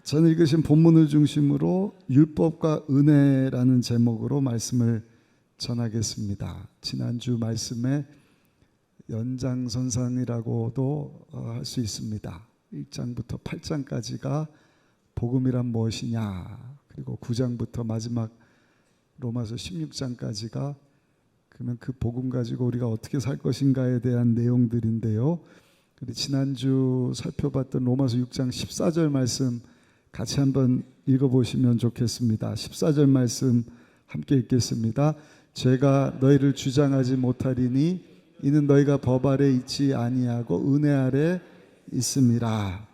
저는 읽으신 본문을 중심으로 율법과 은혜라는 제목으로 말씀을 전하겠습니다. 지난주 말씀의 연장선상이라고도 할 수 있습니다. 1장부터 8장까지가 복음이란 무엇이냐, 그리고 9장부터 마지막 로마서 16장까지가 그러면 그 복음 가지고 우리가 어떻게 살 것인가에 대한 내용들인데요. 지난주 살펴봤던 로마서 6장 14절 말씀 같이 한번 읽어보시면 좋겠습니다. 14절 말씀 함께 읽겠습니다. 죄가 너희를 주장하지 못하리니 이는 너희가 법 아래 있지 아니하고 은혜 아래 있음이라.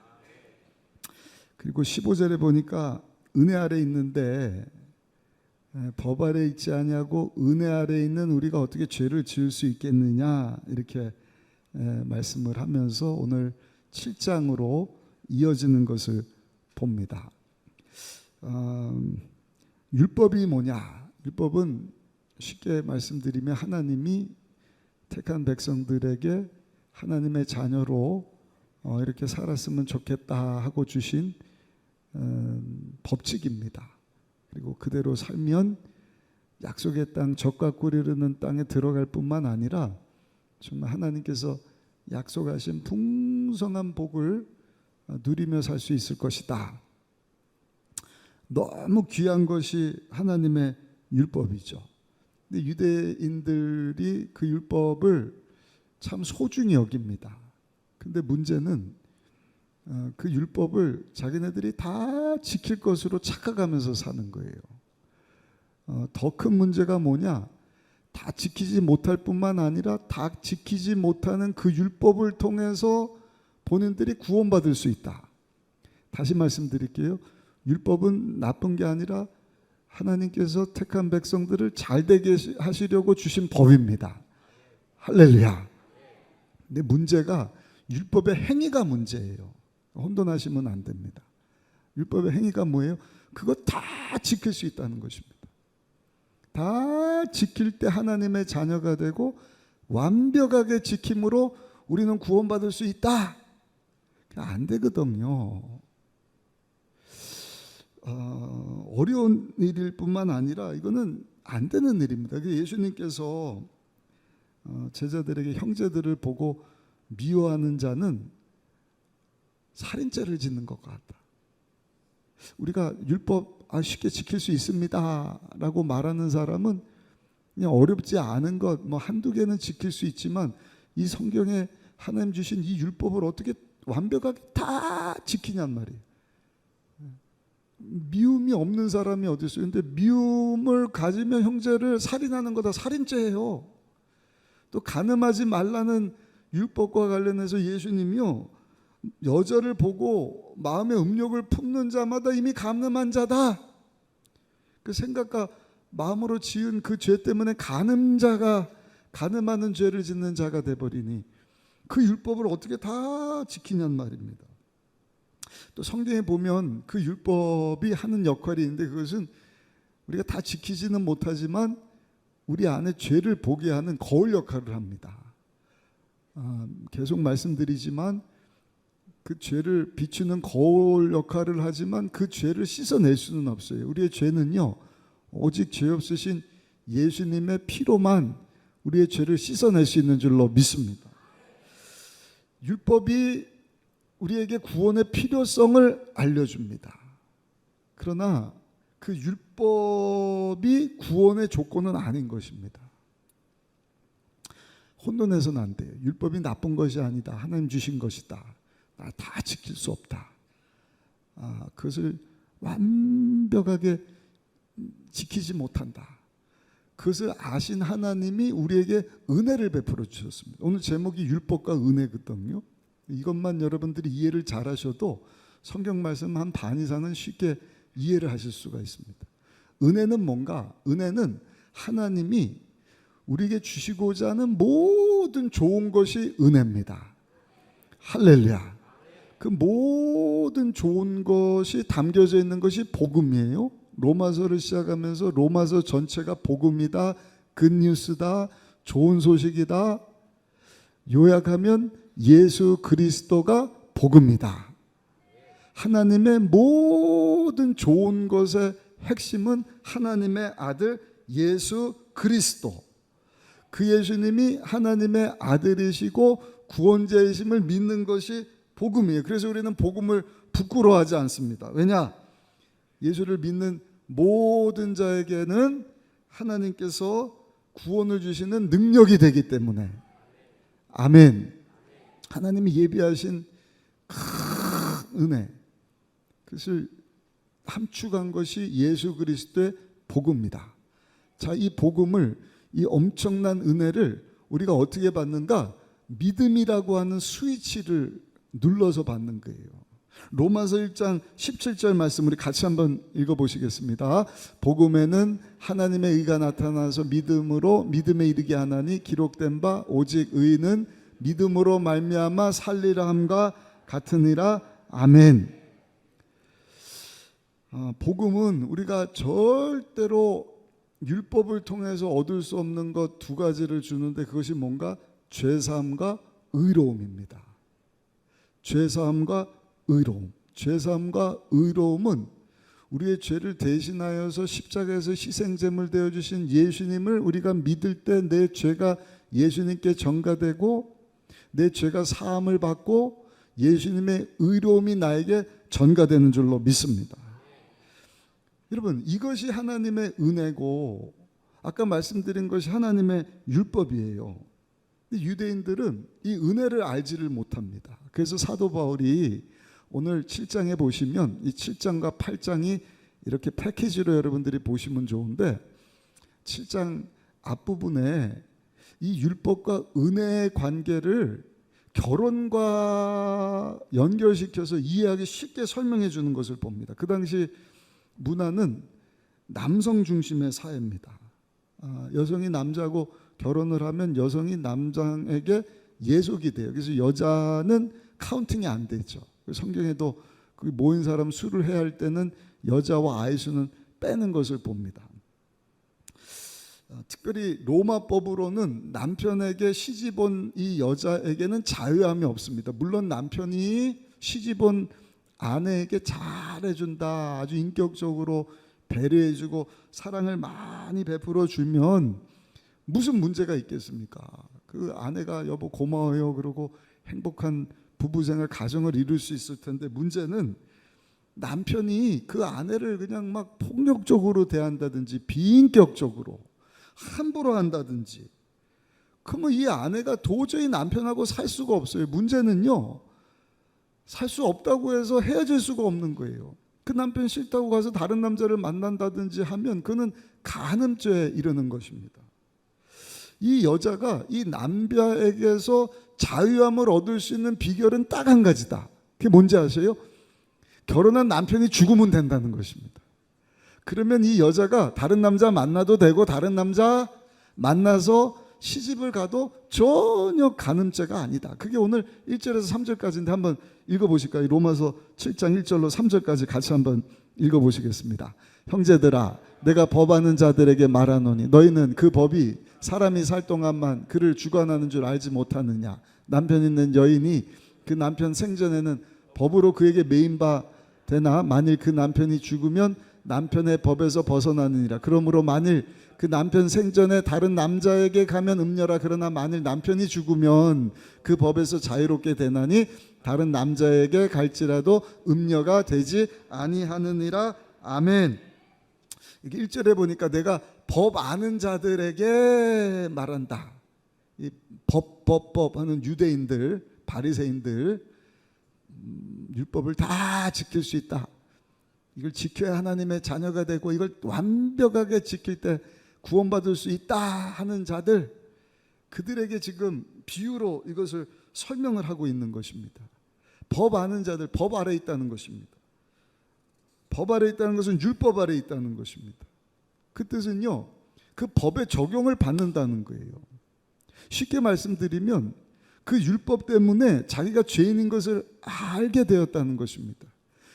그리고 15절에 보니까 은혜 아래 있는데 법 아래 있지 아니하고 은혜 아래 있는 우리가 어떻게 죄를 지을 수 있겠느냐, 이렇게 말씀을 하면서 오늘 7장으로 이어지는 것을 봅니다. 율법이 뭐냐? 율법은 쉽게 말씀드리면 하나님이 택한 백성들에게 하나님의 자녀로 이렇게 살았으면 좋겠다 하고 주신 법칙입니다. 그리고 그대로 살면 약속의 땅, 젖과 꿀이 흐르는 땅에 들어갈 뿐만 아니라 정말 하나님께서 약속하신 풍성한 복을 누리며 살 수 있을 것이다. 너무 귀한 것이 하나님의 율법이죠. 근데 유대인들이 그 율법을 참 소중히 여깁니다. 근데 문제는 그 율법을 자기네들이 다 지킬 것으로 착각하면서 사는 거예요. 더 큰 문제가 뭐냐? 다 지키지 못할 뿐만 아니라 다 지키지 못하는 그 율법을 통해서 본인들이 구원받을 수 있다. 다시 말씀드릴게요. 율법은 나쁜 게 아니라 하나님께서 택한 백성들을 잘되게 하시려고 주신 법입니다. 할렐루야. 근데 문제가 율법의 행위가 문제예요. 혼돈하시면 안 됩니다. 율법의 행위가 뭐예요? 그거 다 지킬 수 있다는 것입니다. 다 지킬 때 하나님의 자녀가 되고 완벽하게 지킴으로 우리는 구원받을 수 있다. 안 되거든요. 어려운 일일 뿐만 아니라 이거는 안 되는 일입니다. 예수님께서 제자들에게 형제들을 보고 미워하는 자는 살인죄를 짓는 것 같다. 우리가 율법 쉽게 지킬 수 있습니다 라고 말하는 사람은 그냥 어렵지 않은 것 한두 개는 지킬 수 있지만 이 성경에 하나님 주신 이 율법을 어떻게 완벽하게 다 지키냔 말이에요. 미움이 없는 사람이 어디 있어요? 근데 미움을 가지면 형제를 살인하는 거 다 살인죄예요. 또 간음하지 말라는 율법과 관련해서 예수님이요, 여자를 보고 마음의 음욕을 품는 자마다 이미 간음한 자다. 그 생각과 마음으로 지은 그 죄 때문에 간음자가 간음하는 죄를 짓는 자가 돼버리니 그 율법을 어떻게 다 지키냔 말입니다. 또 성경에 보면 그 율법이 하는 역할이 있는데 그것은 우리가 다 지키지는 못하지만 우리 안에 죄를 보게 하는 거울 역할을 합니다. 계속 말씀드리지만 그 죄를 비추는 거울 역할을 하지만 그 죄를 씻어낼 수는 없어요. 우리의 죄는요, 오직 죄 없으신 예수님의 피로만 우리의 죄를 씻어낼 수 있는 줄로 믿습니다. 율법이 우리에게 구원의 필요성을 알려줍니다. 그러나 그 율법이 구원의 조건은 아닌 것입니다. 혼돈해서는 안 돼요. 율법이 나쁜 것이 아니다. 하나님 주신 것이다. 나 다 지킬 수 없다. 그것을 완벽하게 지키지 못한다. 그것을 아신 하나님이 우리에게 은혜를 베풀어 주셨습니다. 오늘 제목이 율법과 은혜거든요. 이것만 여러분들이 이해를 잘 하셔도 성경 말씀 한 반 이상은 쉽게 이해를 하실 수가 있습니다. 은혜는 뭔가? 은혜는 하나님이 우리에게 주시고자 하는 모든 좋은 것이 은혜입니다. 할렐루야. 그 모든 좋은 것이 담겨져 있는 것이 복음이에요. 로마서를 시작하면서 로마서 전체가 복음이다, 굿뉴스다, 좋은 소식이다. 요약하면 예수 그리스도가 복음이다. 하나님의 모든 좋은 것의 핵심은 하나님의 아들 예수 그리스도, 그 예수님이 하나님의 아들이시고 구원자이심을 믿는 것이 복음이에요. 그래서 우리는 복음을 부끄러워하지 않습니다. 왜냐? 예수를 믿는 모든 자에게는 하나님께서 구원을 주시는 능력이 되기 때문에. 아멘. 하나님이 예비하신 큰 은혜, 그것을 함축한 것이 예수 그리스도의 복음입니다. 자, 이 복음을, 이 엄청난 은혜를 우리가 어떻게 받는가? 믿음이라고 하는 스위치를 눌러서 받는 거예요. 로마서 1장 17절 말씀 우리 같이 한번 읽어보시겠습니다. 복음에는 하나님의 의가 나타나서 믿음으로 믿음에 이르게 하나니 기록된 바 오직 의는 믿음으로 말미암아 살리라 함과 같으니라. 아멘. 복음은 우리가 절대로 율법을 통해서 얻을 수 없는 것 두 가지를 주는데, 그것이 뭔가? 죄사함과 의로움입니다. 죄사함과 의로움. 죄사함과 의로움은 우리의 죄를 대신하여서 십자가에서 희생제물 되어주신 예수님을 우리가 믿을 때 내 죄가 예수님께 전가되고 내 죄가 사함을 받고 예수님의 의로움이 나에게 전가되는 줄로 믿습니다. 여러분, 이것이 하나님의 은혜고 아까 말씀드린 것이 하나님의 율법이에요. 유대인들은 이 은혜를 알지를 못합니다. 그래서 사도 바울이 오늘 7장에 보시면 이 7장과 8장이 이렇게 패키지로 여러분들이 보시면 좋은데, 7장 앞부분에 이 율법과 은혜의 관계를 결혼과 연결시켜서 이해하기 쉽게 설명해 주는 것을 봅니다. 그 당시 문화는 남성 중심의 사회입니다. 여성이 남자하고 결혼을 하면 여성이 남자에게 예속이 돼요. 그래서 여자는 카운팅이 안 되죠. 성경에도 그 모인 사람 수를 해야 할 때는 여자와 아이 수는 빼는 것을 봅니다. 특별히 로마법으로는 남편에게 시집온 이 여자에게는 자유함이 없습니다. 물론 남편이 시집온 아내에게 잘해준다, 아주 인격적으로 배려해주고 사랑을 많이 베풀어 주면 무슨 문제가 있겠습니까? 그 아내가 여보 고마워요 그러고 행복한 부부생활 가정을 이룰 수 있을 텐데, 문제는 남편이 그 아내를 그냥 막 폭력적으로 대한다든지 비인격적으로 함부로 한다든지, 그러면 이 아내가 도저히 남편하고 살 수가 없어요. 문제는요, 살 수 없다고 해서 헤어질 수가 없는 거예요. 그 남편 싫다고 가서 다른 남자를 만난다든지 하면 그는 간음죄에 이르는 것입니다. 이 여자가 이 남자에게서 자유함을 얻을 수 있는 비결은 딱 한 가지다. 그게 뭔지 아세요? 결혼한 남편이 죽으면 된다는 것입니다. 그러면 이 여자가 다른 남자 만나도 되고 다른 남자 만나서 시집을 가도 전혀 간음죄가 아니다. 그게 오늘 1절에서 3절까지인데 한번 읽어보실까요? 로마서 7장 1절로 3절까지 같이 한번 읽어보시겠습니다. 형제들아, 내가 법하는 자들에게 말하노니 너희는 그 법이 사람이 살 동안만 그를 주관하는 줄 알지 못하느냐. 남편 있는 여인이 그 남편 생전에는 법으로 그에게 매인 바 되나 만일 그 남편이 죽으면 남편의 법에서 벗어나느니라. 그러므로 만일 그 남편 생전에 다른 남자에게 가면 음녀라. 그러나 만일 남편이 죽으면 그 법에서 자유롭게 되나니 다른 남자에게 갈지라도 음녀가 되지 아니하느니라. 아멘. 이게 1절에 보니까 내가 법 아는 자들에게 말한다. 이 법 하는 유대인들, 바리새인들, 율법을 다 지킬 수 있다. 이걸 지켜야 하나님의 자녀가 되고 이걸 완벽하게 지킬 때 구원받을 수 있다 하는 자들, 그들에게 지금 비유로 이것을 설명을 하고 있는 것입니다. 법 아는 자들, 법 아래 있다는 것입니다. 법 아래 있다는 것은 율법 아래 있다는 것입니다. 그 뜻은요, 그 법의 적용을 받는다는 거예요. 쉽게 말씀드리면 그 율법 때문에 자기가 죄인인 것을 알게 되었다는 것입니다.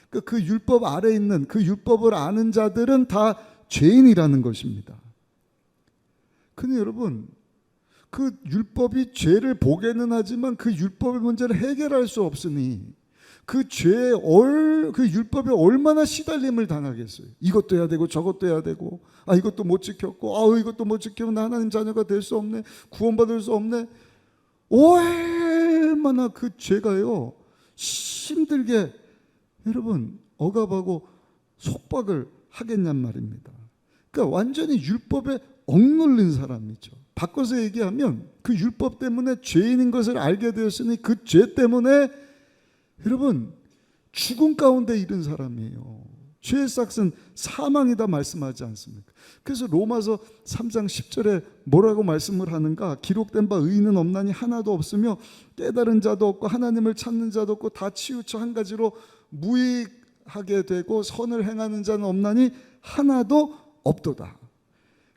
그 율법 아래 있는, 그 율법을 아는 자들은 다 죄인이라는 것입니다. 근데 여러분, 그 율법이 죄를 보게는 하지만 그 율법의 문제를 해결할 수 없으니 그 죄에 그 율법에 얼마나 시달림을 당하겠어요. 이것도 해야 되고 저것도 해야 되고, 이것도 못 지켰고, 이것도 못 지키면 나 하나님 자녀가 될 수 없네, 구원받을 수 없네. 얼마나 그 죄가요 힘들게 여러분 억압하고 속박을 하겠냔 말입니다. 그러니까 완전히 율법에 억눌린 사람이죠. 바꿔서 얘기하면 그 율법 때문에 죄인인 것을 알게 되었으니 그 죄 때문에 여러분 죽음 가운데 이른 사람이에요. 죄의 삭은 사망이다 말씀하지 않습니까? 그래서 로마서 3장 10절에 뭐라고 말씀을 하는가? 기록된 바 의인은 없나니 하나도 없으며 깨달은 자도 없고 하나님을 찾는 자도 없고 다 치우쳐 한 가지로 무익하게 되고 선을 행하는 자는 없나니 하나도 없도다.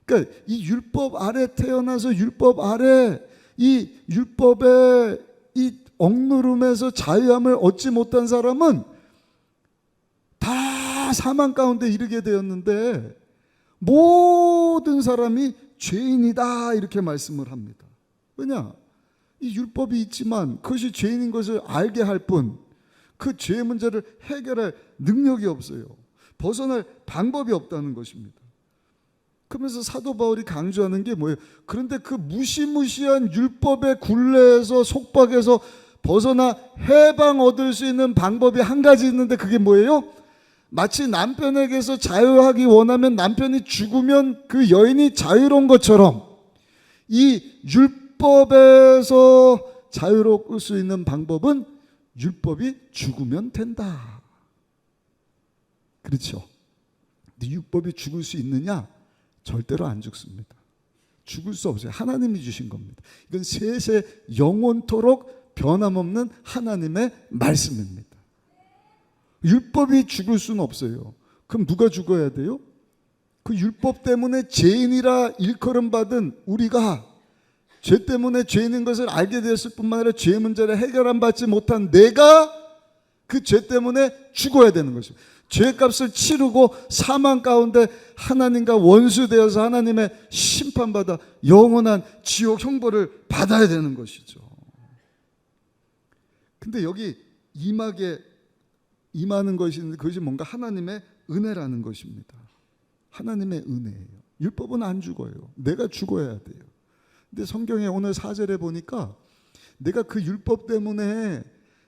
그러니까 이 율법 아래 태어나서 율법 아래 이 율법의 이 억누름에서 자유함을 얻지 못한 사람은 다 사망 가운데 이르게 되었는데 모든 사람이 죄인이다 이렇게 말씀을 합니다. 왜냐? 이 율법이 있지만 그것이 죄인인 것을 알게 할 뿐 그 죄의 문제를 해결할 능력이 없어요. 벗어날 방법이 없다는 것입니다. 그러면서 사도 바울이 강조하는 게 뭐예요? 그런데 그 무시무시한 율법의 굴레에서 속박에서 벗어나 해방 얻을 수 있는 방법이 한 가지 있는데 그게 뭐예요? 마치 남편에게서 자유하기 원하면 남편이 죽으면 그 여인이 자유로운 것처럼 이 율법에서 자유로울 수 있는 방법은 율법이 죽으면 된다. 그렇죠? 근데 율법이 죽을 수 있느냐? 절대로 안 죽습니다. 죽을 수 없어요. 하나님이 주신 겁니다. 이건 세세 영원토록 변함없는 하나님의 말씀입니다. 율법이 죽을 수는 없어요. 그럼 누가 죽어야 돼요? 그 율법 때문에 죄인이라 일컬음 받은 우리가 죄 때문에 죄인인 것을 알게 되었을 뿐만 아니라 죄의 문제를 해결한 받지 못한 내가 그 죄 때문에 죽어야 되는 것입니다. 죄값을 치르고 사망 가운데 하나님과 원수되어서 하나님의 심판받아 영원한 지옥 형벌을 받아야 되는 것이죠. 근데 여기 임하는 것이 있는데 그것이 뭔가 하나님의 은혜라는 것입니다. 하나님의 은혜예요. 율법은 안 죽어요. 내가 죽어야 돼요. 근데 성경에 오늘 4절에 보니까 내가 그 율법 때문에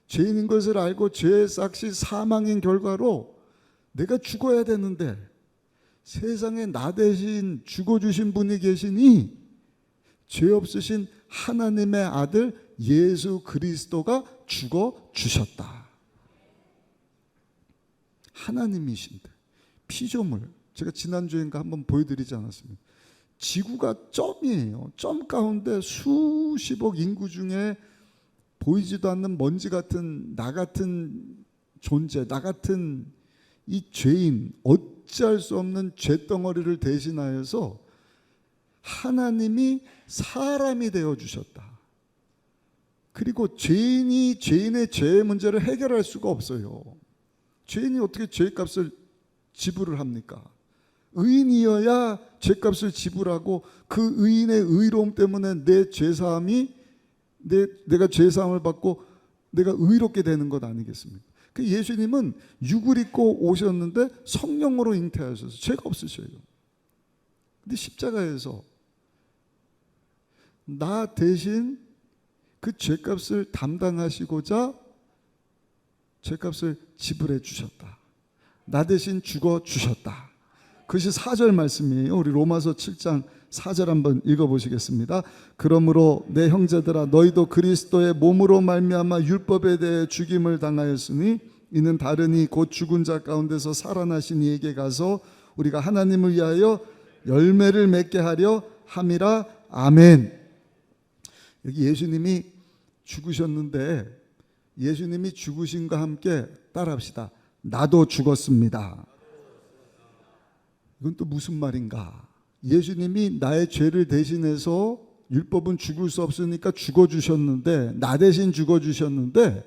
죄인인 것을 알고 죄의 삭시 사망인 결과로 내가 죽어야 되는데 세상에 나 대신 죽어주신 분이 계시니 죄 없으신 하나님의 아들 예수 그리스도가 죽어주셨다. 하나님이신데 피조물, 제가 지난주인가 한번 보여드리지 않았습니까? 지구가 점이에요. 점 가운데 수십억 인구 중에 보이지도 않는 먼지 같은 나 같은 존재, 나 같은 이 죄인, 어찌할 수 없는 죄덩어리를 대신하여서 하나님이 사람이 되어주셨다. 그리고 죄인이 죄인의 죄의 문제를 해결할 수가 없어요. 죄인이 어떻게 죄값을 지불을 합니까? 의인이어야 죄값을 지불하고 그 의인의 의로움 때문에 내 죄사함이 내가 죄사함을 받고 내가 의롭게 되는 것 아니겠습니까? 그 예수님은 육을 입고 오셨는데 성령으로 잉태하셔서 죄가 없으셔요. 근데 십자가에서 나 대신 그 죄값을 담당하시고자 죄값을 지불해 주셨다. 나 대신 죽어 주셨다. 그것이 4절 말씀이에요. 우리 로마서 7장 4절 한번 읽어보시겠습니다. 그러므로 내 형제들아 너희도 그리스도의 몸으로 말미암아 율법에 대해 죽임을 당하였으니 이는 다르니 곧 죽은 자 가운데서 살아나신 이에게 가서 우리가 하나님을 위하여 열매를 맺게 하려 함이라. 아멘. 여기 예수님이 죽으셨는데 예수님이 죽으신과 함께 따라합시다. 나도 죽었습니다. 이건 또 무슨 말인가? 예수님이 나의 죄를 대신해서 율법은 죽을 수 없으니까 죽어주셨는데 나 대신 죽어주셨는데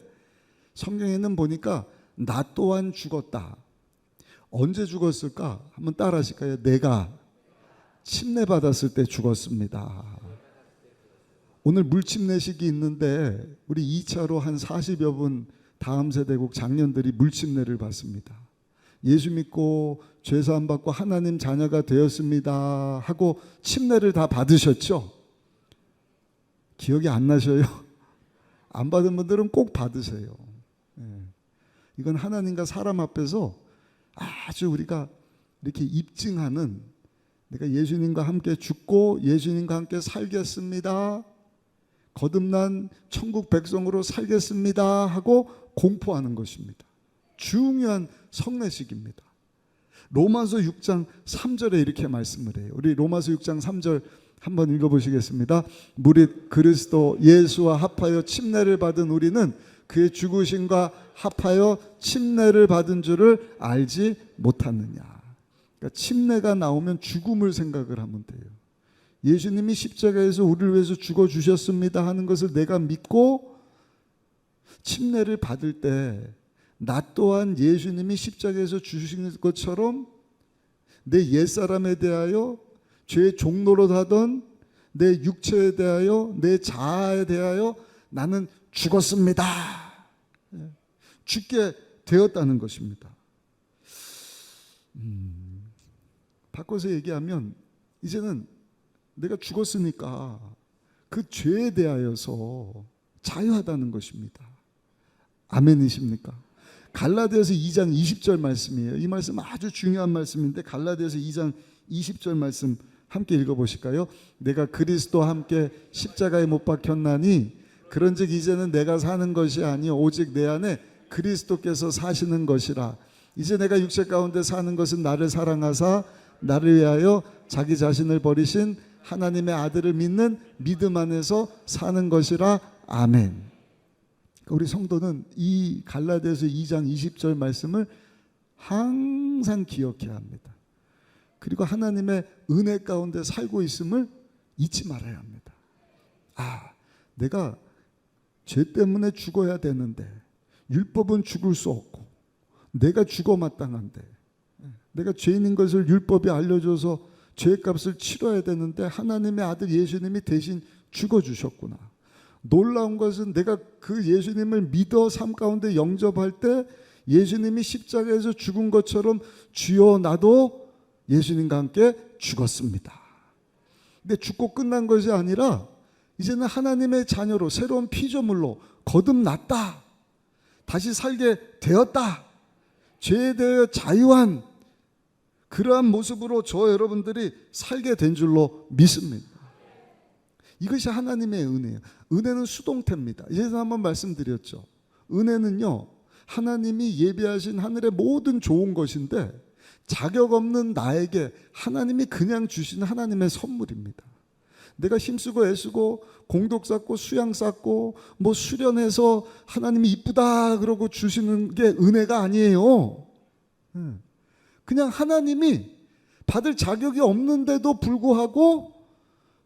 성경에는 보니까 나 또한 죽었다. 언제 죽었을까? 한번 따라 하실까요? 내가 침례 받았을 때 죽었습니다. 오늘 물침례식이 있는데 우리 2차로 한 40여 분 다음 세대국 장년들이 물침례를 받습니다. 예수 믿고 죄사함 받고 하나님 자녀가 되었습니다 하고 침례를 다 받으셨죠? 기억이 안 나셔요? 안 받은 분들은 꼭 받으세요. 이건 하나님과 사람 앞에서 아주 우리가 이렇게 입증하는, 내가 예수님과 함께 죽고 예수님과 함께 살겠습니다, 거듭난 천국 백성으로 살겠습니다 하고 공포하는 것입니다. 중요한 성례식입니다. 로마서 6장 3절에 이렇게 말씀을 해요. 우리 로마서 6장 3절 한번 읽어보시겠습니다. 무릇 그리스도 예수와 합하여 침례를 받은 우리는 그의 죽으심과 합하여 침례를 받은 줄을 알지 못하느냐. 그러니까 침례가 나오면 죽음을 생각을 하면 돼요. 예수님이 십자가에서 우리를 위해서 죽어주셨습니다 하는 것을 내가 믿고 침례를 받을 때 나 또한 예수님이 십자가에서 주신 것처럼 내 옛사람에 대하여 죄의 종노릇 하던 내 육체에 대하여 내 자아에 대하여 나는 죽었습니다. 죽게 되었다는 것입니다. 바꿔서 얘기하면 이제는 내가 죽었으니까 그 죄에 대하여서 자유하다는 것입니다. 아멘이십니까? 갈라디아서 2장 20절 말씀이에요. 이 말씀 아주 중요한 말씀인데 갈라디아서 2장 20절 말씀 함께 읽어보실까요? 내가 그리스도와 함께 십자가에 못 박혔나니 그런즉 이제는 내가 사는 것이 아니요 오직 내 안에 그리스도께서 사시는 것이라. 이제 내가 육체 가운데 사는 것은 나를 사랑하사 나를 위하여 자기 자신을 버리신 하나님의 아들을 믿는 믿음 안에서 사는 것이라. 아멘. 우리 성도는 이 갈라디아서 2장 20절 말씀을 항상 기억해야 합니다. 그리고 하나님의 은혜 가운데 살고 있음을 잊지 말아야 합니다. 내가 죄 때문에 죽어야 되는데 율법은 죽을 수 없고 내가 죽어 마땅한데, 내가 죄인인 것을 율법이 알려줘서 죄값을 치러야 되는데 하나님의 아들 예수님이 대신 죽어주셨구나. 놀라운 것은 내가 그 예수님을 믿어 삶 가운데 영접할 때 예수님이 십자가에서 죽은 것처럼 주여 나도 예수님과 함께 죽었습니다. 근데 죽고 끝난 것이 아니라 이제는 하나님의 자녀로 새로운 피조물로 거듭났다. 다시 살게 되었다. 죄에 대하여 자유한 그러한 모습으로 저 여러분들이 살게 된 줄로 믿습니다. 이것이 하나님의 은혜예요. 은혜는 수동태입니다. 예전에 한번 말씀드렸죠. 은혜는요, 하나님이 예비하신 하늘의 모든 좋은 것인데 자격 없는 나에게 하나님이 그냥 주신 하나님의 선물입니다. 내가 힘쓰고 애쓰고 공덕 쌓고 수양 쌓고 뭐 수련해서 하나님이 이쁘다 그러고 주시는 게 은혜가 아니에요. 그냥 하나님이 받을 자격이 없는데도 불구하고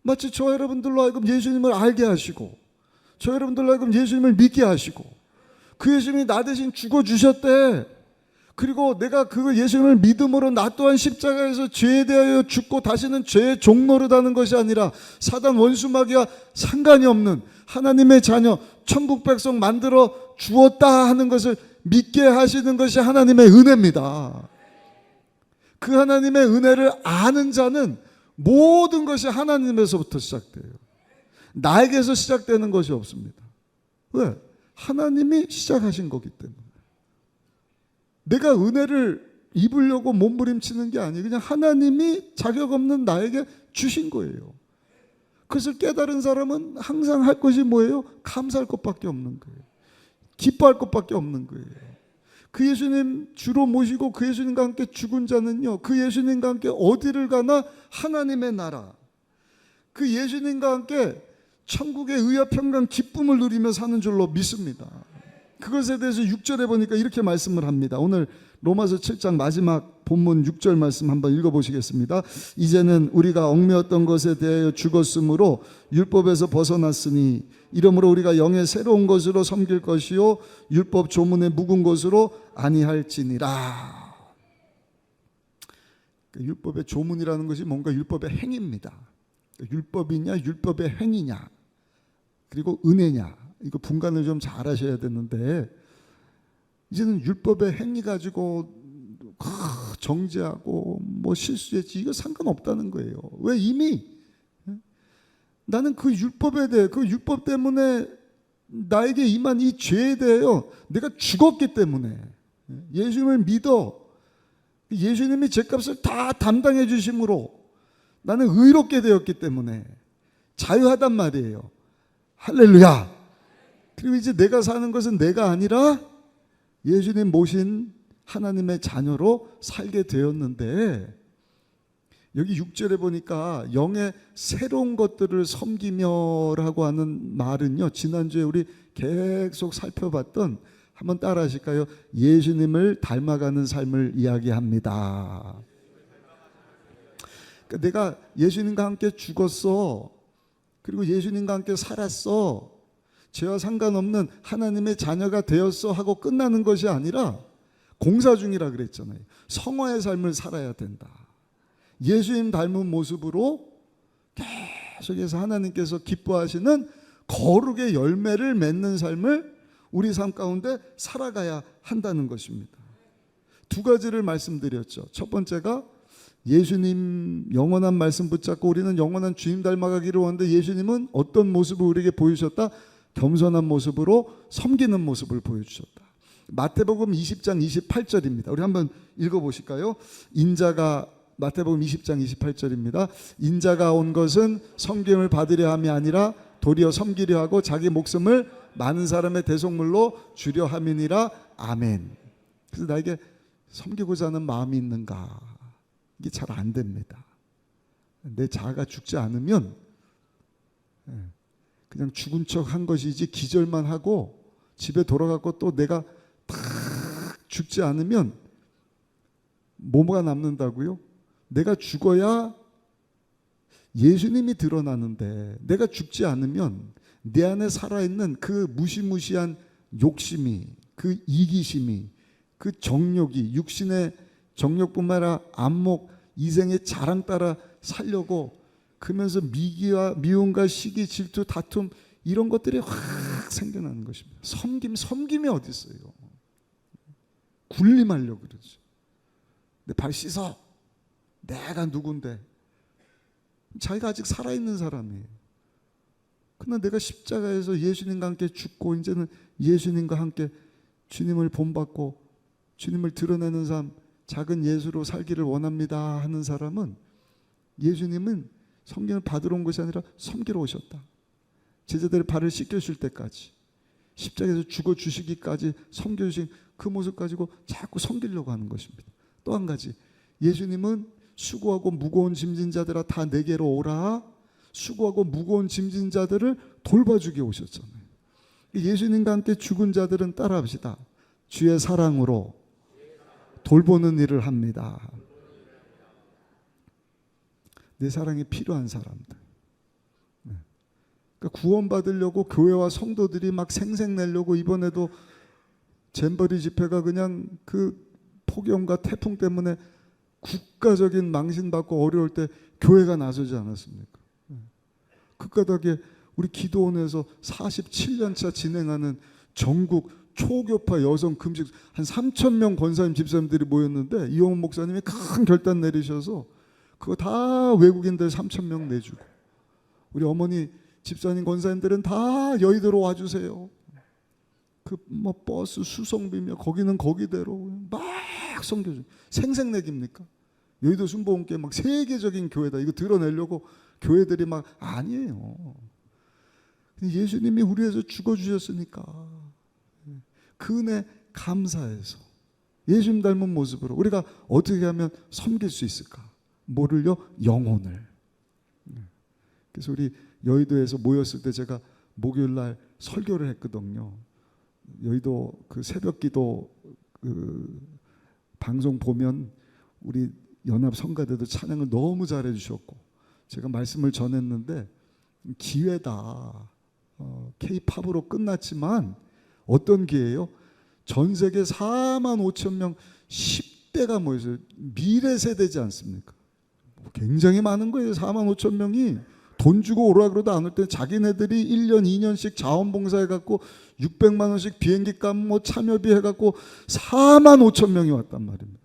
마치 저 여러분들로 하여금 예수님을 알게 하시고 저 여러분들로 하여금 예수님을 믿게 하시고 그 예수님이 나 대신 죽어주셨대. 그리고 내가 그 예수님을 믿음으로 나 또한 십자가에서 죄에 대하여 죽고 다시는 죄의 종노릇하는 것이 아니라 사단 원수마귀와 상관이 없는 하나님의 자녀 천국 백성 만들어 주었다 하는 것을 믿게 하시는 것이 하나님의 은혜입니다. 그 하나님의 은혜를 아는 자는 모든 것이 하나님에서부터 시작돼요. 나에게서 시작되는 것이 없습니다. 왜? 하나님이 시작하신 거기 때문에. 내가 은혜를 입으려고 몸부림치는 게 아니에요. 그냥 하나님이 자격 없는 나에게 주신 거예요. 그것을 깨달은 사람은 항상 할 것이 뭐예요? 감사할 것밖에 없는 거예요. 기뻐할 것밖에 없는 거예요. 그 예수님 주로 모시고 그 예수님과 함께 죽은 자는요, 그 예수님과 함께 어디를 가나 하나님의 나라, 그 예수님과 함께 천국의 의와 평강 기쁨을 누리며 사는 줄로 믿습니다. 그것에 대해서 6절에 보니까 이렇게 말씀을 합니다. 오늘 로마서 7장 마지막 본문 6절 말씀 한번 읽어보시겠습니다. 이제는 우리가 얽매였던 것에 대하여 죽었으므로 율법에서 벗어났으니 이러므로 우리가 영의 새로운 것으로 섬길 것이요 율법 조문의 묵은 것으로 아니할지니라. 율법의 조문이라는 것이 뭔가 율법의 행위입니다. 율법이냐 율법의 행위냐 그리고 은혜냐, 이거 분간을 좀 잘 하셔야 되는데, 이제는 율법의 행위 가지고 정죄하고 뭐 실수했지 이거 상관없다는 거예요. 왜? 이미 나는 그 율법에 대해, 그 율법 때문에 나에게 임한 이 죄에 대해요, 내가 죽었기 때문에, 예수님을 믿어 예수님이 죄값을 다 담당해 주심으로 나는 의롭게 되었기 때문에 자유하단 말이에요. 할렐루야. 그리고 이제 내가 사는 것은 내가 아니라 예수님 모신 하나님의 자녀로 살게 되었는데, 여기 6절에 보니까 영의 새로운 것들을 섬기며라고 하는 말은요, 지난주에 우리 계속 살펴봤던, 한번 따라 하실까요? 예수님을 닮아가는 삶을 이야기합니다. 그러니까 내가 예수님과 함께 죽었어, 그리고 예수님과 함께 살았어, 죄와 상관없는 하나님의 자녀가 되었어 하고 끝나는 것이 아니라 공사 중이라 그랬잖아요. 성화의 삶을 살아야 된다. 예수님 닮은 모습으로 계속해서 하나님께서 기뻐하시는 거룩의 열매를 맺는 삶을 우리 삶 가운데 살아가야 한다는 것입니다. 두 가지를 말씀드렸죠. 첫 번째가 예수님 영원한 말씀 붙잡고 우리는 영원한 주님 닮아가기를 원하는데, 예수님은 어떤 모습을 우리에게 보여주셨다? 겸손한 모습으로 섬기는 모습을 보여주셨다. 마태복음 20장 28절입니다. 우리 한번 읽어보실까요? 마태복음 20장 28절입니다. 인자가 온 것은 섬김을 받으려 함이 아니라 도리어 섬기려 하고 자기 목숨을 많은 사람의 대속물로 주려 함이니라. 아멘. 그래서 나에게 섬기고자 하는 마음이 있는가? 이게 잘 안 됩니다. 내 자아가 죽지 않으면 그냥 죽은 척 한 것이지, 기절만 하고 집에 돌아가고 또 내가 탁 죽지 않으면 뭐가 남는다고요? 내가 죽어야 예수님이 드러나는데, 내가 죽지 않으면 내 안에 살아있는 그 무시무시한 욕심이, 그 이기심이, 그 정욕이, 육신의 정욕뿐만 아니라 안목, 이생의 자랑 따라 살려고 그러면서 미기와 미움과 시기, 질투, 다툼 이런 것들이 확 생겨나는 것입니다. 섬김이 어디 있어요? 군림하려고 그러죠. 내 발 씻어. 내가 누군데? 자기가 아직 살아있는 사람이에요. 그러나 내가 십자가에서 예수님과 함께 죽고 이제는 예수님과 함께 주님을 본받고 주님을 드러내는 삶, 작은 예수로 살기를 원합니다 하는 사람은, 예수님은 섬김을 받으러 온 것이 아니라 섬기러 오셨다. 제자들의 발을 씻겨줄 때까지, 십자가에서 죽어주시기까지 섬겨주신 그 모습 가지고 자꾸 섬기려고 하는 것입니다. 또 한 가지, 예수님은 수고하고 무거운 짐진 자들아 다 내게로 오라, 수고하고 무거운 짐진 자들을 돌봐주게 오셨잖아요. 예수님과 함께 죽은 자들은 따라합시다. 주의 사랑으로 돌보는 일을 합니다. 내 사랑이 필요한 사람들. 그러니까 구원받으려고 교회와 성도들이 막 생색내려고, 이번에도 잼버리 집회가 그냥 그 폭염과 태풍 때문에 국가적인 망신받고 어려울 때 교회가 나서지 않았습니까? 극가닥에 우리 기도원에서 47년차 진행하는 전국 초교파 여성 금식, 한 3,000명 권사님 집사님들이 모였는데, 이용훈 목사님이 큰 결단 내리셔서 그거 다 외국인들 3,000명 내주고, 우리 어머니 집사님 권사님들은 다 여의도로 와주세요. 그 뭐 버스 수송비며 거기는 거기대로 막 섬겨줘. 생색내깁니까? 여의도 순복음교회 막 세계적인 교회다 이거 드러내려고 교회들이 막, 아니에요. 예수님이 우리 위해서 죽어주셨으니까 그 은혜 감사해서 예수님 닮은 모습으로 우리가 어떻게 하면 섬길 수 있을까? 뭐를요? 영혼을. 그래서 우리 여의도에서 모였을 때 제가 목요일날 설교를 했거든요. 여의도 그 새벽기도 그 방송 보면 우리 연합 성가대도 찬양을 너무 잘해 주셨고, 제가 말씀을 전했는데 기회다. K-팝으로 끝났지만 어떤 기회예요? 전 세계 4만 5천 명 10대가 모여서 미래 세대지 않습니까? 굉장히 많은 거예요. 4만 5천 명이 돈 주고 오라 그러도 안 올 때 자기네들이 1년 2년씩 자원봉사해 갖고 600만 원씩 비행기값 뭐 참여비 해 갖고 4만 5천 명이 왔단 말입니다.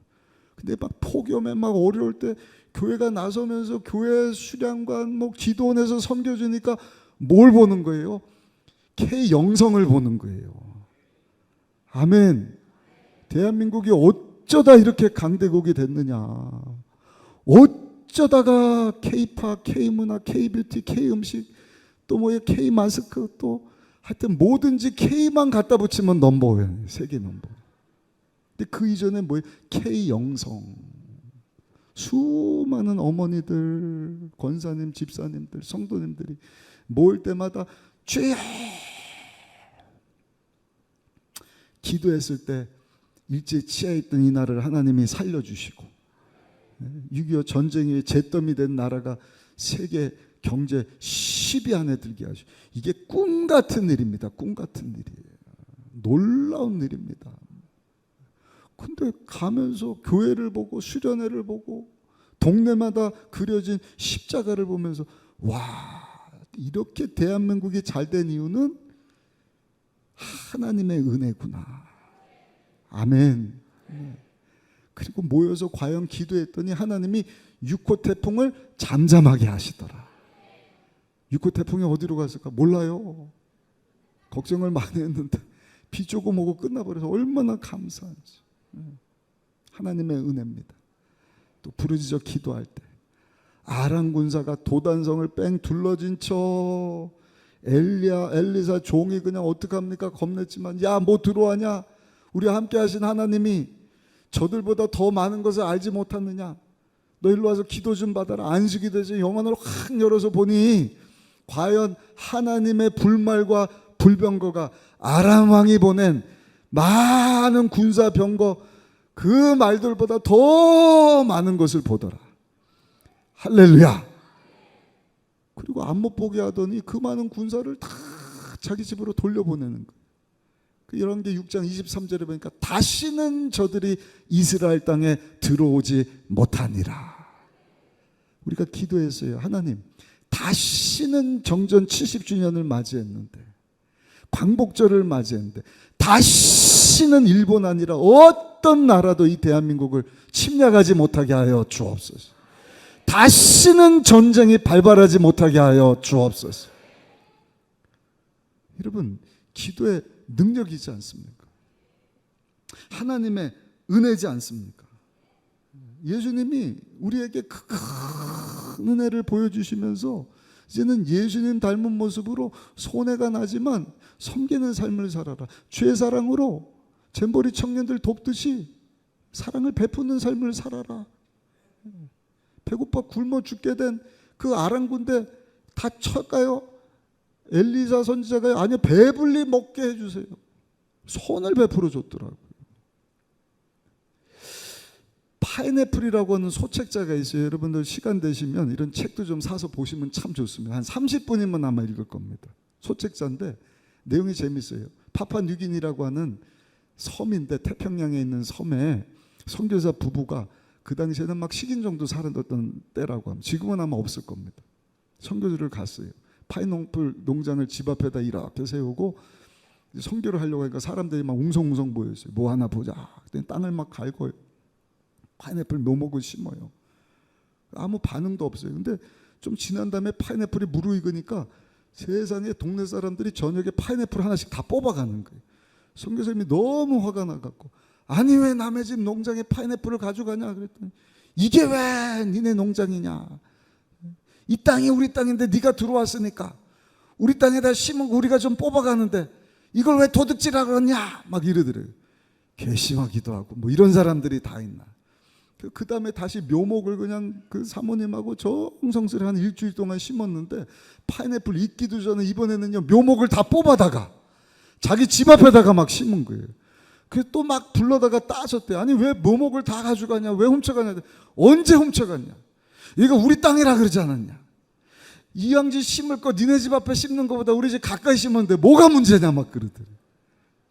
근데 막 폭염에 막 어려울 때 교회가 나서면서 교회 수련관 뭐 기도원에서 섬겨주니까 뭘 보는 거예요? K 영성을 보는 거예요. 아멘. 대한민국이 어쩌다 이렇게 강대국이 됐느냐. 어쩌다가 K팝, K문화, K뷰티, K음식 또 뭐에 K마스크 또 하여튼 뭐든지 K만 갖다 붙이면 넘버원, 세계 넘버. 근데 그 이전에 뭐예요? K영성. 수많은 어머니들, 권사님, 집사님들, 성도님들이 모일 때마다 주여 기도했을 때 일제 치하에 있던 이 나라를 하나님이 살려주시고 6.25 전쟁의 잿더미 된 나라가 세계 경제 10위 안에 들게 하시고 이게 꿈 같은 일입니다. 꿈 같은 일이에요. 놀라운 일입니다. 근데 가면서 교회를 보고 수련회를 보고 동네마다 그려진 십자가를 보면서 와, 이렇게 대한민국이 잘 된 이유는 하나님의 은혜구나. 아멘. 그리고 모여서 과연 기도했더니 하나님이 6호 태풍을 잠잠하게 하시더라. 6호 태풍이 어디로 갔을까? 몰라요. 걱정을 많이 했는데 비 조금 오고 끝나버려서 얼마나 감사한지. 하나님의 은혜입니다. 또 부르짖어 기도할 때 아람 군사가 도단성을 뺑 둘러진 쳐 엘리사 종이 그냥 어떡합니까? 겁냈지만 야 뭐 들어와냐? 우리와 함께 하신 하나님이 저들보다 더 많은 것을 알지 못하느냐? 너 일로 와서 기도 좀 받아라. 안식이 되지. 영안을 확 열어서 보니 과연 하나님의 불말과 불병거가 아람 왕이 보낸 많은 군사 병거 그 말들보다 더 많은 것을 보더라. 할렐루야. 그리고 안 못 보게 하더니 그 많은 군사를 다 자기 집으로 돌려보내는 거예요. 이런 게 6장 23절에 보니까 다시는 저들이 이스라엘 땅에 들어오지 못하니라. 우리가 기도했어요. 하나님, 다시는 정전 70주년을 맞이했는데, 광복절을 맞이했는데 다시는 일본 아니라 어떤 나라도 이 대한민국을 침략하지 못하게 하여 주옵소서. 다시는 전쟁이 발발하지 못하게 하여 주옵소서. 여러분, 기도의 능력이지 않습니까? 하나님의 은혜지 않습니까? 예수님이 우리에게 큰 은혜를 보여주시면서 이제는 예수님 닮은 모습으로 손해가 나지만 섬기는 삶을 살아라. 죄사랑으로 잼버리 청년들 돕듯이 사랑을 베푸는 삶을 살아라. 배고파 굶어 죽게 된 그 아람 군대 다 쳤까요? 엘리사 선지자가 아니요 배불리 먹게 해주세요. 손을 베풀어 줬더라고요. 파인애플이라고 하는 소책자가 있어요. 여러분들 시간 되시면 이런 책도 좀 사서 보시면 참 좋습니다. 한 30분이면 아마 읽을 겁니다. 소책자인데 내용이 재밌어요. 파푸아뉴기니라고 하는 섬인데 태평양에 있는 섬에 선교사 부부가 그 당시에는 막 식인종도 살았던 때라고 합니다. 지금은 아마 없을 겁니다. 선교지를 갔어요. 파인애플 농장을 집 앞에다 이렇게 세우고 선교를 하려고 하니까 사람들이 막 웅성웅성 모였어요. 뭐 하나 보자. 그때 땅을 막 갈고요. 파인애플 묘목을 심어요. 아무 반응도 없어요. 근데 좀 지난 다음에 파인애플이 무르익으니까 세상에 동네 사람들이 저녁에 파인애플 하나씩 다 뽑아가는 거예요. 선교사님이 너무 화가 나갖고 아니 왜 남의 집 농장에 파인애플을 가져가냐 그랬더니 이게 왜 니네 농장이냐. 이 땅이 우리 땅인데 네가 들어왔으니까 우리 땅에다 심은 거 우리가 좀 뽑아가는데 이걸 왜 도둑질하고 그러냐 막 이러더래요. 괘씸하기도 하고 뭐 이런 사람들이 다 있나. 그 다음에 다시 묘목을 그냥 그 사모님하고 정성스레 한 일주일 동안 심었는데 파인애플 익기도 전에 이번에는요 묘목을 다 뽑아다가 자기 집 앞에다가 막 심은 거예요. 그래서 또 막 불러다가 따졌대. 아니 왜 묘목을 다 가져가냐, 왜 훔쳐가냐. 언제 훔쳐갔냐, 이거 우리 땅이라 그러지 않았냐. 이왕지 심을 거 니네 집 앞에 심는 거보다 우리 집 가까이 심었는데 뭐가 문제냐 막 그러더래.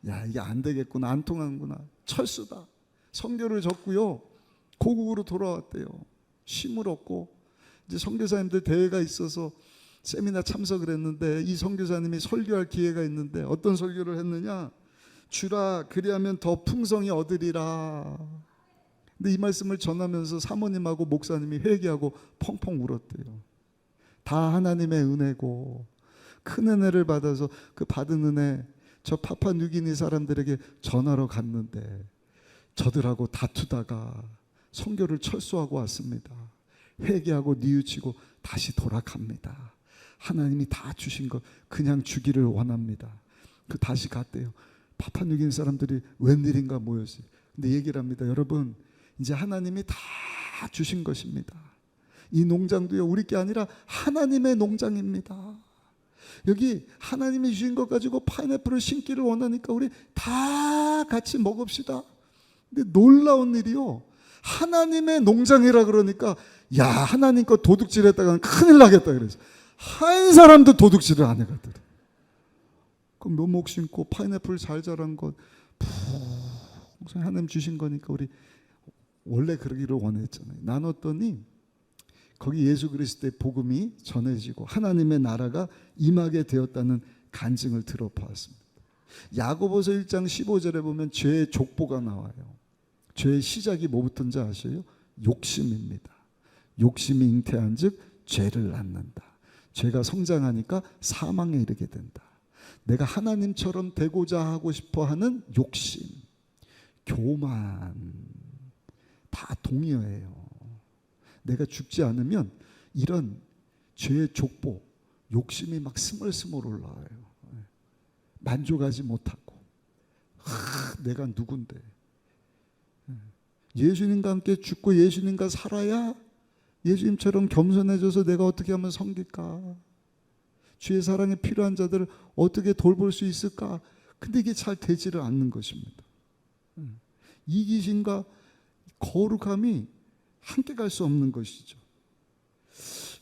야 이게 안 되겠구나, 안 통하는구나. 철수다. 선교를 졌고요 고국으로 돌아왔대요. 쉼을 얻고 이제 선교사님들 대회가 있어서 세미나 참석을 했는데 이 선교사님이 설교할 기회가 있는데 어떤 설교를 했느냐? 주라 그리하면 더 풍성히 얻으리라. 근데 이 말씀을 전하면서 사모님하고 목사님이 회개하고 펑펑 울었대요. 다 하나님의 은혜고 큰 은혜를 받아서 그 받은 은혜 저 파푸아뉴기니 사람들에게 전하러 갔는데 저들하고 다투다가 선교를 철수하고 왔습니다. 회개하고 뉘우치고 다시 돌아갑니다. 하나님이 다 주신 거 그냥 주기를 원합니다. 그 다시 갔대요. 파푸아뉴기니 사람들이 웬일인가 모였어요. 근데 얘기를 합니다. 여러분 이제 하나님이 다 주신 것입니다. 이 농장도요 우리 게 아니라 하나님의 농장입니다. 여기 하나님이 주신 것 가지고 파인애플을 심기를 원하니까 우리 다 같이 먹읍시다. 근데 놀라운 일이요, 하나님의 농장이라 그러니까 야 하나님 거 도둑질했다가는 큰일 나겠다 그래서 한 사람도 도둑질을 안 해갔더래. 그럼 묘목 심고 파인애플 잘 자란 것 하나님 주신 거니까 우리 원래 그러기를 원했잖아요. 나눴더니 거기 예수 그리스도의 복음이 전해지고 하나님의 나라가 임하게 되었다는 간증을 들어보았습니다. 야고보서 1장 15절에 보면 죄의 족보가 나와요. 죄의 시작이 뭐부터인지 아세요? 욕심입니다. 욕심이 잉태한 즉 죄를 낳는다. 죄가 성장하니까 사망에 이르게 된다. 내가 하나님처럼 되고자 하고 싶어 하는 욕심, 교만 다 동의어예요. 내가 죽지 않으면 이런 죄의 족보, 욕심이 막 스멀스멀 올라와요. 만족하지 못하고 내가 누군데 예수님과 함께 죽고 예수님과 살아야 예수님처럼 겸손해져서 내가 어떻게 하면 섬길까? 주의 사랑에 필요한 자들을 어떻게 돌볼 수 있을까? 근데 이게 잘 되지를 않는 것입니다. 이기심과 거룩함이 함께 갈 수 없는 것이죠.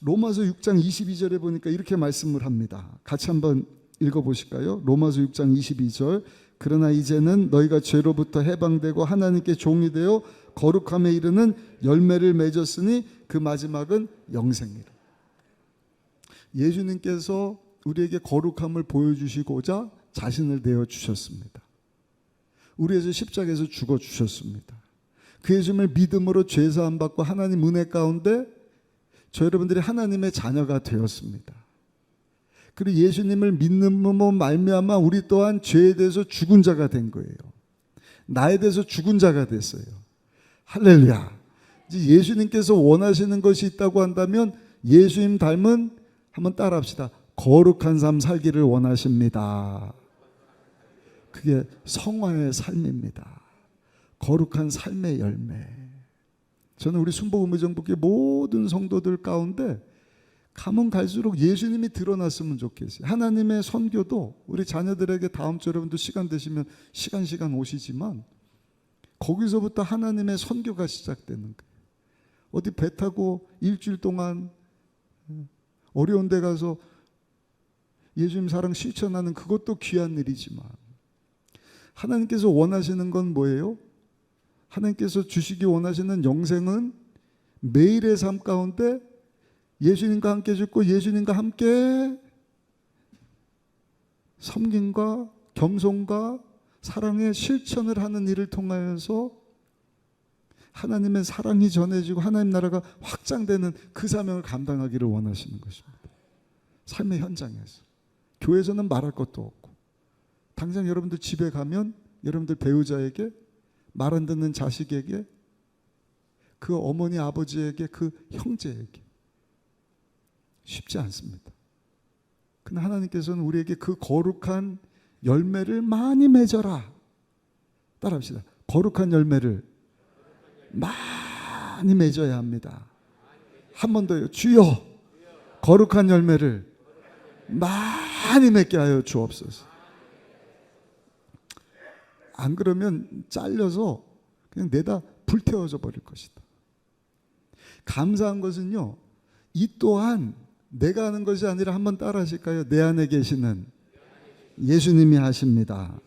로마서 6장 22절에 보니까 이렇게 말씀을 합니다. 같이 한번 읽어보실까요? 로마서 6장 22절. 그러나 이제는 너희가 죄로부터 해방되고 하나님께 종이 되어 거룩함에 이르는 열매를 맺었으니 그 마지막은 영생이라. 예수님께서 우리에게 거룩함을 보여주시고자 자신을 내어주셨습니다. 우리에서 십자가에서 죽어주셨습니다. 그 예수님을 믿음으로 죄사함 받고 하나님 은혜 가운데 저 여러분들이 하나님의 자녀가 되었습니다. 그리고 예수님을 믿는 말미암아 우리 또한 죄에 대해서 죽은 자가 된 거예요. 나에 대해서 죽은 자가 됐어요. 할렐루야. 이제 예수님께서 원하시는 것이 있다고 한다면 예수님 닮은, 한번 따라합시다, 거룩한 삶 살기를 원하십니다. 그게 성화의 삶입니다. 거룩한 삶의 열매. 저는 우리 순복음의정복교 모든 성도들 가운데 가면 갈수록 예수님이 드러났으면 좋겠어요. 하나님의 선교도 우리 자녀들에게 다음 주 여러분도 시간 되시면 시간 오시지만 거기서부터 하나님의 선교가 시작되는 거예요. 어디 배 타고 일주일 동안 어려운 데 가서 예수님 사랑 실천하는 그것도 귀한 일이지만 하나님께서 원하시는 건 뭐예요? 하나님께서 주시기 원하시는 영생은 매일의 삶 가운데 예수님과 함께 죽고 예수님과 함께 섬김과 겸손과 사랑의 실천을 하는 일을 통하여서 하나님의 사랑이 전해지고 하나님 나라가 확장되는 그 사명을 감당하기를 원하시는 것입니다. 삶의 현장에서. 교회에서는 말할 것도 없고 당장 여러분들 집에 가면 여러분들 배우자에게, 말 안 듣는 자식에게, 그 어머니 아버지에게, 그 형제에게 쉽지 않습니다. 그러나 하나님께서는 우리에게 그 거룩한 열매를 많이 맺어라. 따라합시다. 거룩한 열매를 많이 맺어야 합니다. 한 번 더요. 주여 거룩한 열매를 많이 맺게 하여 주옵소서. 안 그러면 잘려서 그냥 내다 불태워져 버릴 것이다. 감사한 것은요, 이 또한 내가 하는 것이 아니라 한번 따라 하실까요? 내 안에 계시는 예수님이 하십니다.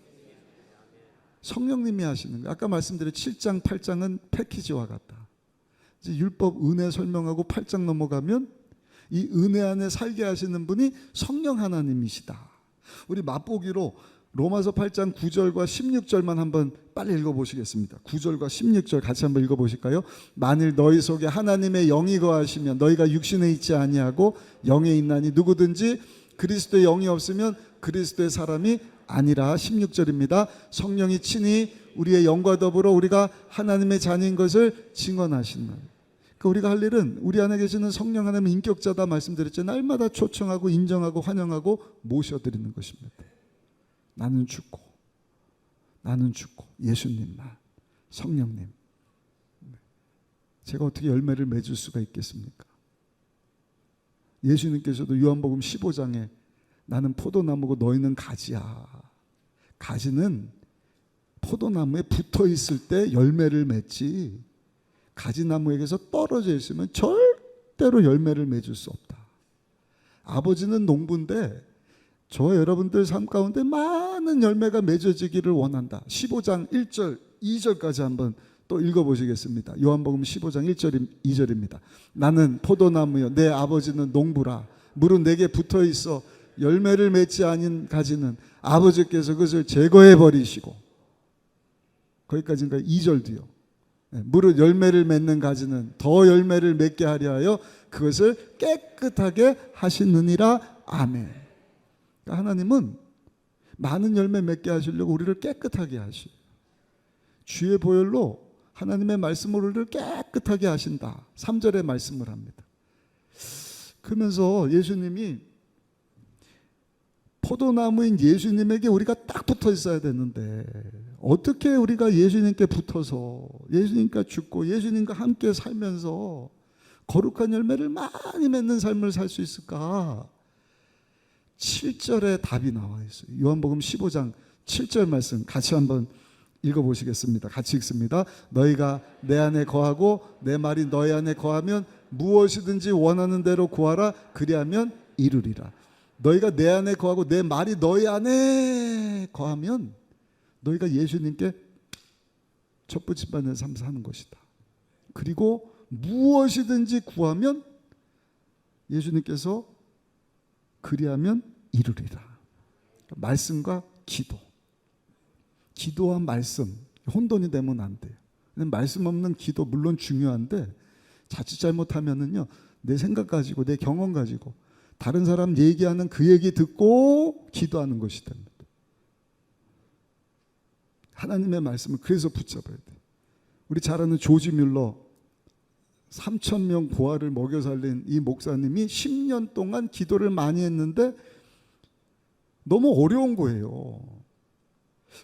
성령님이 하시는 거예요. 아까 말씀드린 7장 8장은 패키지와 같다. 이제 율법 은혜 설명하고 8장 넘어가면 이 은혜 안에 살게 하시는 분이 성령 하나님이시다. 우리 맛보기로 로마서 8장 9절과 16절만 한번 빨리 읽어보시겠습니다. 9절과 16절 같이 한번 읽어보실까요? 만일 너희 속에 하나님의 영이 거하시면 너희가 육신에 있지 아니하고 영에 있나니 누구든지 그리스도의 영이 없으면 그리스도의 사람이 아니라. 16절입니다. 성령이 친히 우리의 영과 더불어 우리가 하나님의 자녀인 것을 증언하신다. 그러니까 우리가 할 일은 우리 안에 계시는 성령 하나님의 인격자다 말씀드렸죠. 날마다 초청하고 인정하고 환영하고 모셔드리는 것입니다. 나는 죽고 예수님만, 성령님. 제가 어떻게 열매를 맺을 수가 있겠습니까? 예수님께서도 요한복음 15장에 나는 포도나무고 너희는 가지야. 가지는 포도나무에 붙어 있을 때 열매를 맺지, 가지나무에게서 떨어져 있으면 절대로 열매를 맺을 수 없다. 아버지는 농부인데 저와 여러분들 삶 가운데 많은 열매가 맺어지기를 원한다. 15장 1절 2절까지 한번 또 읽어보시겠습니다. 요한복음 15장 1절 2절입니다. 나는 포도나무여 내 아버지는 농부라. 물은 내게 붙어있어 열매를 맺지 아닌 가지는 아버지께서 그것을 제거해 버리시고. 거기까지인가 2절 뒤요. 무릇 열매를 맺는 가지는 더 열매를 맺게 하려 하여 그것을 깨끗하게 하시느니라. 아멘. 그러니까 하나님은 많은 열매 맺게 하시려고 우리를 깨끗하게 하시고 주의 보혈로 하나님의 말씀으로 우리를 깨끗하게 하신다. 3절의 말씀을 합니다. 그러면서 예수님이 포도나무인 예수님에게 우리가 딱 붙어 있어야 되는데 어떻게 우리가 예수님께 붙어서 예수님과 죽고 예수님과 함께 살면서 거룩한 열매를 많이 맺는 삶을 살 수 있을까? 7절에 답이 나와 있어요. 요한복음 15장 7절 말씀 같이 한번 읽어보시겠습니다. 같이 읽습니다. 너희가 내 안에 거하고 내 말이 너희 안에 거하면 무엇이든지 원하는 대로 구하라. 그리하면 이루리라. 너희가 내 안에 거하고 내 말이 너희 안에 거하면 너희가 예수님께 촛불집받는 삶 사는 것이다. 그리고 무엇이든지 구하면 예수님께서 그리하면 이루리라. 말씀과 기도. 기도와 말씀 혼돈이 되면 안 돼요. 말씀 없는 기도 물론 중요한데 자칫 잘못하면은요 내 생각 가지고 내 경험 가지고 다른 사람 얘기하는 그 얘기 듣고 기도하는 것이 됩니다. 하나님의 말씀을 그래서 붙잡아야 돼요. 우리 잘 아는 조지 뮬러 3,000명 고아를 먹여 살린 이 목사님이 10년 동안 기도를 많이 했는데 너무 어려운 거예요.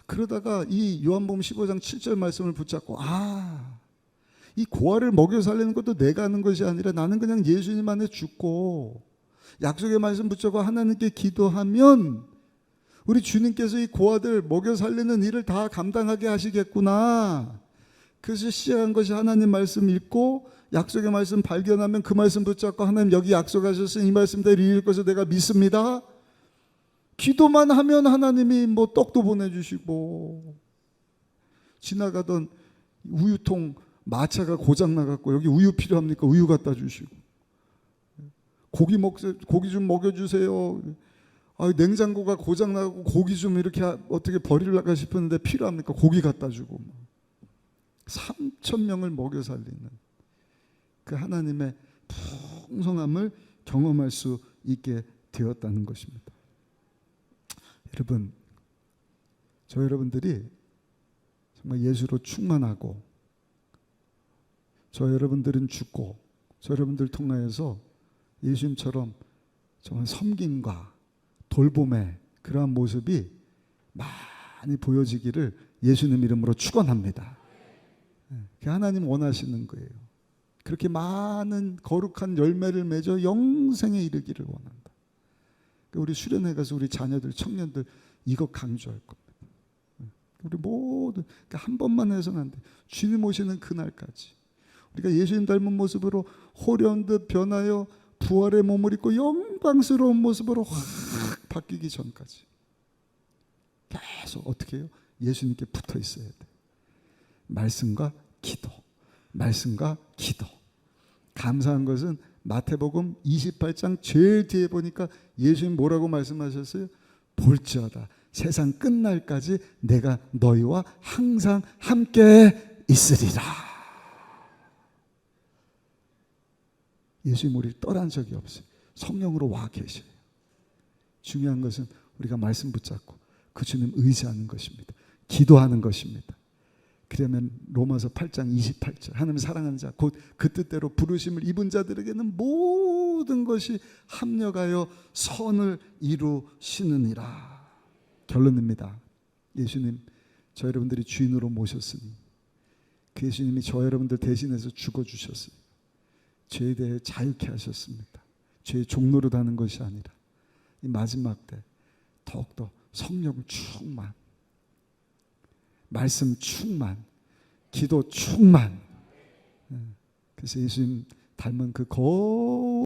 그러다가 이 요한복음 15장 7절 말씀을 붙잡고 이 고아를 먹여 살리는 것도 내가 하는 것이 아니라 나는 그냥 예수님 안에 죽고 약속의 말씀 붙잡고 하나님께 기도하면 우리 주님께서 이 고아들 먹여 살리는 일을 다 감당하게 하시겠구나. 그래서 시작한 것이 하나님 말씀 읽고 약속의 말씀 발견하면 그 말씀 붙잡고 하나님 여기 약속하셨으니 이 말씀대로 이룰 것을 내가 믿습니다. 기도만 하면 하나님이 뭐 떡도 보내주시고 지나가던 우유통 마차가 고장 나갖고 여기 우유 필요합니까? 우유 갖다 주시고 고기 좀 먹여주세요. 냉장고가 고장 나고 고기 좀 이렇게 어떻게 버리려까 싶었는데 필요합니까? 고기 갖다 주고 3,000명을 먹여 살리는 그 하나님의 풍성함을 경험할 수 있게 되었다는 것입니다. 여러분, 저 여러분들이 정말 예수로 충만하고 저 여러분들은 죽고 저 여러분들 통하여서 예수님처럼 정말 섬김과 돌봄의 그러한 모습이 많이 보여지기를 예수님 이름으로 축원합니다. 그게 하나님 원하시는 거예요. 그렇게 많은 거룩한 열매를 맺어 영생에 이르기를 원한다. 우리 수련회 가서 우리 자녀들, 청년들 이거 강조할 겁니다. 우리 모두 한 번만 해서는 안 돼. 주님 오시는 그날까지 우리가 예수님 닮은 모습으로 호련듯 변하여 부활의 몸을 입고 영광스러운 모습으로 확 바뀌기 전까지 계속 어떻게 해요? 예수님께 붙어 있어야 돼. 말씀과 기도, 말씀과 기도. 감사한 것은 마태복음 28장 제일 뒤에 보니까 예수님 뭐라고 말씀하셨어요? 볼지어다 세상 끝날까지 내가 너희와 항상 함께 있으리라. 예수님 우리를 떠난 적이 없어요. 성령으로 와 계셔요. 중요한 것은 우리가 말씀 붙잡고 그 주님 의지하는 것입니다. 기도하는 것입니다. 그러면 로마서 8장 28절 하나님 사랑하는 자 곧 그 뜻대로 부르심을 입은 자들에게는 모든 것이 합력하여 선을 이루시느니라. 결론입니다. 예수님 저 여러분들이 주인으로 모셨으니 그 예수님이 저 여러분들 대신해서 죽어주셨어요. 죄에 대해 자유케 하셨습니다. 죄의 종로로 다는 것이 아니라 이 마지막 때 더욱더 성령 충만, 말씀 충만, 기도 충만. 그래서 예수님 닮은 그